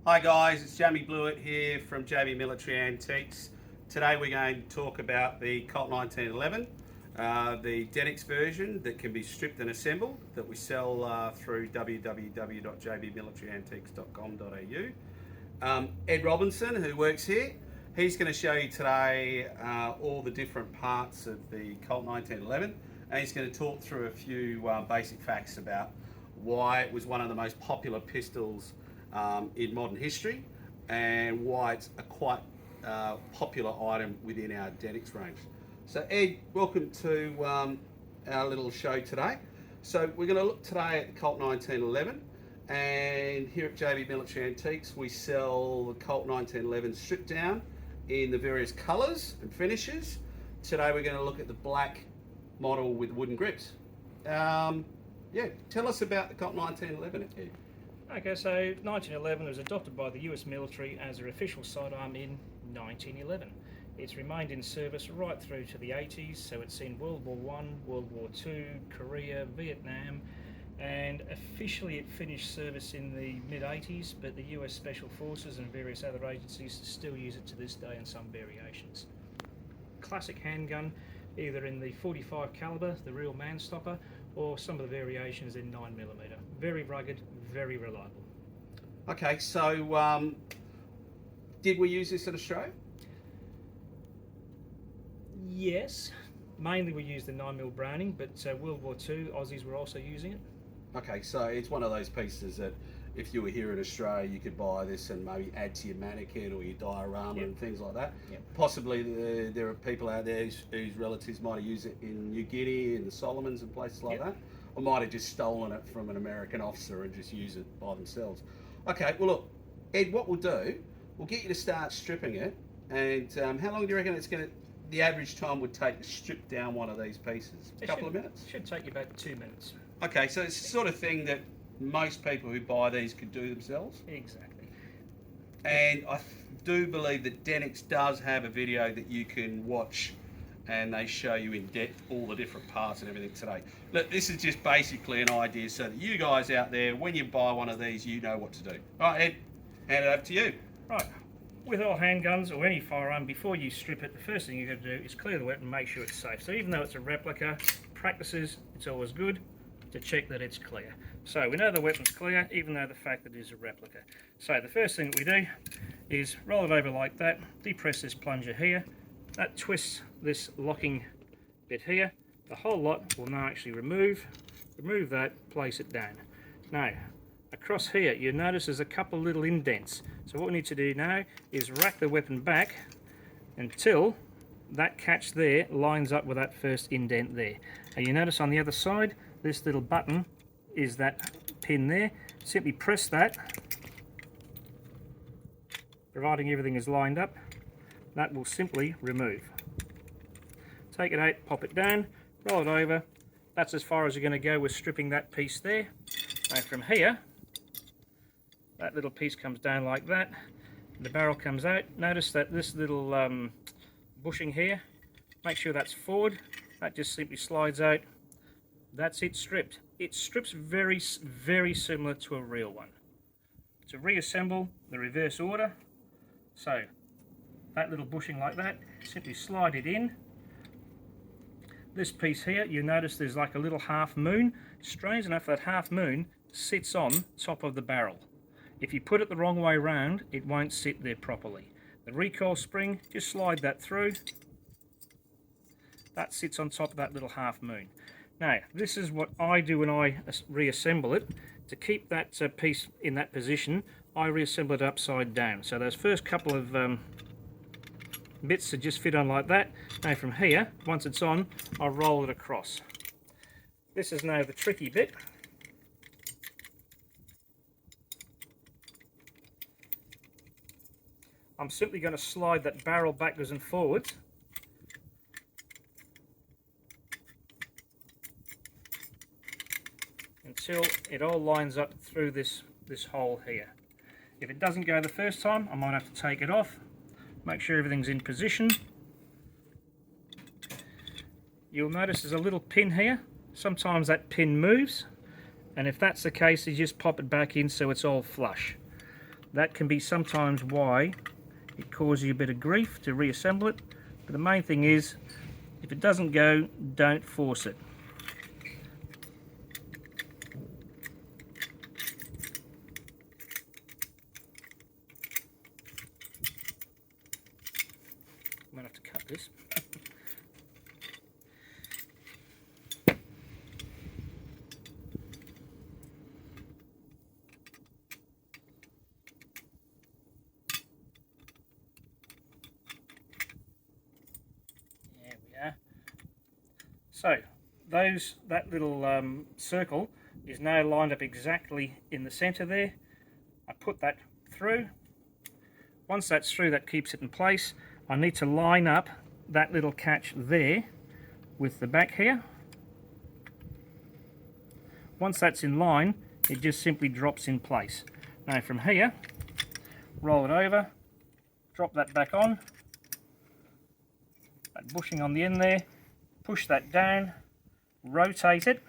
Hi guys, it's Jamie Blewett here from JB Military Antiques. Today we're going to talk about the Colt 1911, the Denix version that can be stripped and assembled that we sell through www.jbmilitaryantiques.com.au. Ed Robinson, who works here, he's going to show you today all the different parts of the Colt 1911, and he's going to talk through a few basic facts about why it was one of the most popular pistols in modern history and why it's a quite popular item within our Denix range. So Ed, welcome to our little show today. So we're going to look today at the Colt 1911, and here at JB Military Antiques we sell the Colt 1911 stripped down in the various colours and finishes. Today we're going to look at the black model with wooden grips. Yeah, tell us about the Colt 1911, Ed. Okay, so 1911 was adopted by the US military as their official sidearm in 1911. It's remained in service right through to the 80s, so it's seen World War I, World War II, Korea, Vietnam, and officially it finished service in the mid-80s, but the US Special Forces and various other agencies still use it to this day in some variations. Classic handgun, either in the 45 caliber, the real man stopper, or some of the variations in 9mm. Very rugged, very reliable. Okay, so did we use this in Australia? Yes, mainly we used the 9mm Browning, but World War II, Aussies were also using it. Okay, so it's one of those pieces that if you were here in Australia, you could buy this and maybe add to your mannequin or your diorama and things like that. Yep. Possibly there are people out there whose relatives might have used it in New Guinea, in the Solomons and places like that, or might have just stolen it from an American officer and just use it by themselves. Okay, well look, Ed, what we'll do, we'll get you to start stripping it, and how long do you reckon the average time would take to strip down one of these pieces? A couple of minutes? Should take you about 2 minutes. Okay, so it's the sort of thing that most people who buy these could do themselves. Exactly. And I do believe that Denix does have a video that you can watch, and they show you in depth all the different parts and everything today. Look, this is just basically an idea so that you guys out there, when you buy one of these, you know what to do. All right, Ed, hand it over to you. Right. With all handguns or any firearm, before you strip it, the first thing you've got to do is clear the weapon and make sure it's safe. So even though it's a replica, practices, it's always good to check that it's clear. So we know the weapon's clear, even though the fact that it is a replica. So the first thing that we do is roll it over like that, depress this plunger here, that twists this locking bit here. The whole lot will now actually remove that, place it down. Now, across here, you'll notice there's a couple little indents. So what we need to do now is rack the weapon back until that catch there lines up with that first indent there. And you notice on the other side, this little button is that pin there. Simply press that, providing everything is lined up. That will simply remove. Take it out, pop it down, roll it over. That's as far as you're going to go with stripping that piece there. Now from here, that little piece comes down like that. The barrel comes out. Notice that this little bushing here, make sure that's forward. That just simply slides out. That's it stripped. It strips very, very similar to a real one. To reassemble the reverse order, so that little bushing like that, simply slide it in. This piece here, you notice there's like a little half moon. Strange enough, that half moon sits on top of the barrel. If you put it the wrong way round, it won't sit there properly. The recoil spring, just slide that through. That sits on top of that little half moon. Now, this is what I do when I reassemble it. To keep that piece in that position, I reassemble it upside down. So those first couple of bits that just fit on like that. Now from here, once it's on, I roll it across. This is now the tricky bit. I'm simply going to slide that barrel backwards and forwards. Until it all lines up through this hole here. If it doesn't go the first time, I might have to take it off, make sure everything's in position. You'll notice there's a little pin here. Sometimes that pin moves, and if that's the case, you just pop it back in so it's all flush. That can be sometimes why it causes you a bit of grief to reassemble it, but the main thing is, if it doesn't go, don't force it. I'm going to have to cut this. There we are. So that little circle is now lined up exactly in the center there. I put that through. Once that's through, that keeps it in place. I need to line up that little catch there with the back here. Once that's in line, it just simply drops in place. Now from here, roll it over, drop that back on, that bushing on the end there, push that down, rotate it.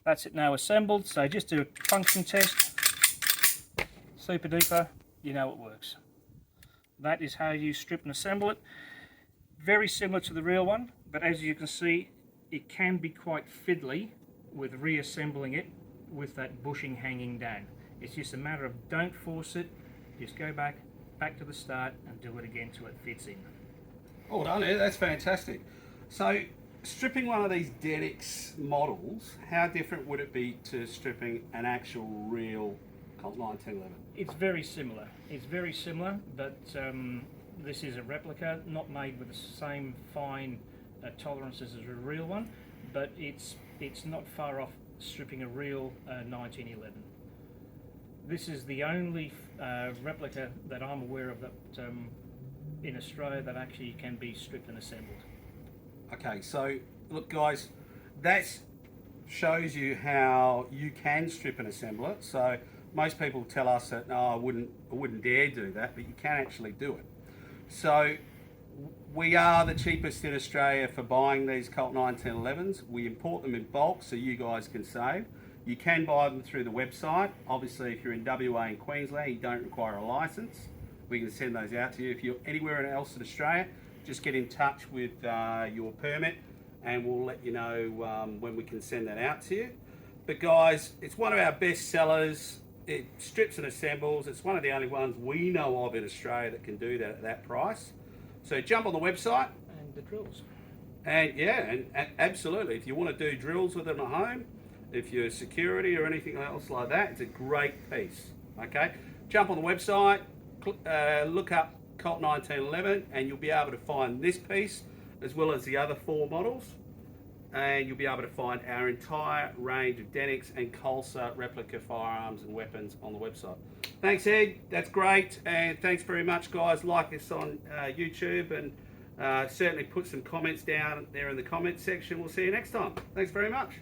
That's it now assembled, so just do a function test, super duper, you know it works. That is how you strip and assemble it. Very similar to the real one, but as you can see, it can be quite fiddly with reassembling it with that bushing hanging down. It's just a matter of don't force it, just go back to the start and do it again till it fits in. Well done, Ed. That's fantastic. So, stripping one of these Denix models, how different would it be to stripping an actual real Colt 1911? It's very similar. It's very similar, but this is a replica, not made with the same fine tolerances as a real one, but it's not far off stripping a real 1911. This is the only replica that I'm aware of that in Australia that actually can be stripped and assembled. Okay, so look guys, that shows you how you can strip and assemble it. So most people tell us that, no, I wouldn't dare do that, but you can actually do it. So we are the cheapest in Australia for buying these Colt 1911s. We import them in bulk so you guys can save. You can buy them through the website. Obviously, if you're in WA and Queensland, you don't require a license. We can send those out to you. If you're anywhere else in Australia, just get in touch with your permit and we'll let you know when we can send that out to you. But guys, it's one of our best sellers. It strips and assembles. It's one of the only ones we know of in Australia that can do that at that price. So jump on the website. And the drills. And yeah, and absolutely, if you want to do drills with them at home, if you're security or anything else like that, it's a great piece. Okay, jump on the website, look up Colt 1911 and you'll be able to find this piece as well as the other 4 models, and you'll be able to find our entire range of Denix and Colsa replica firearms and weapons on the website. Thanks Ed, that's great, and thanks very much guys. Like us on YouTube and certainly put some comments down there in the comments section. We'll see you next time. Thanks very much.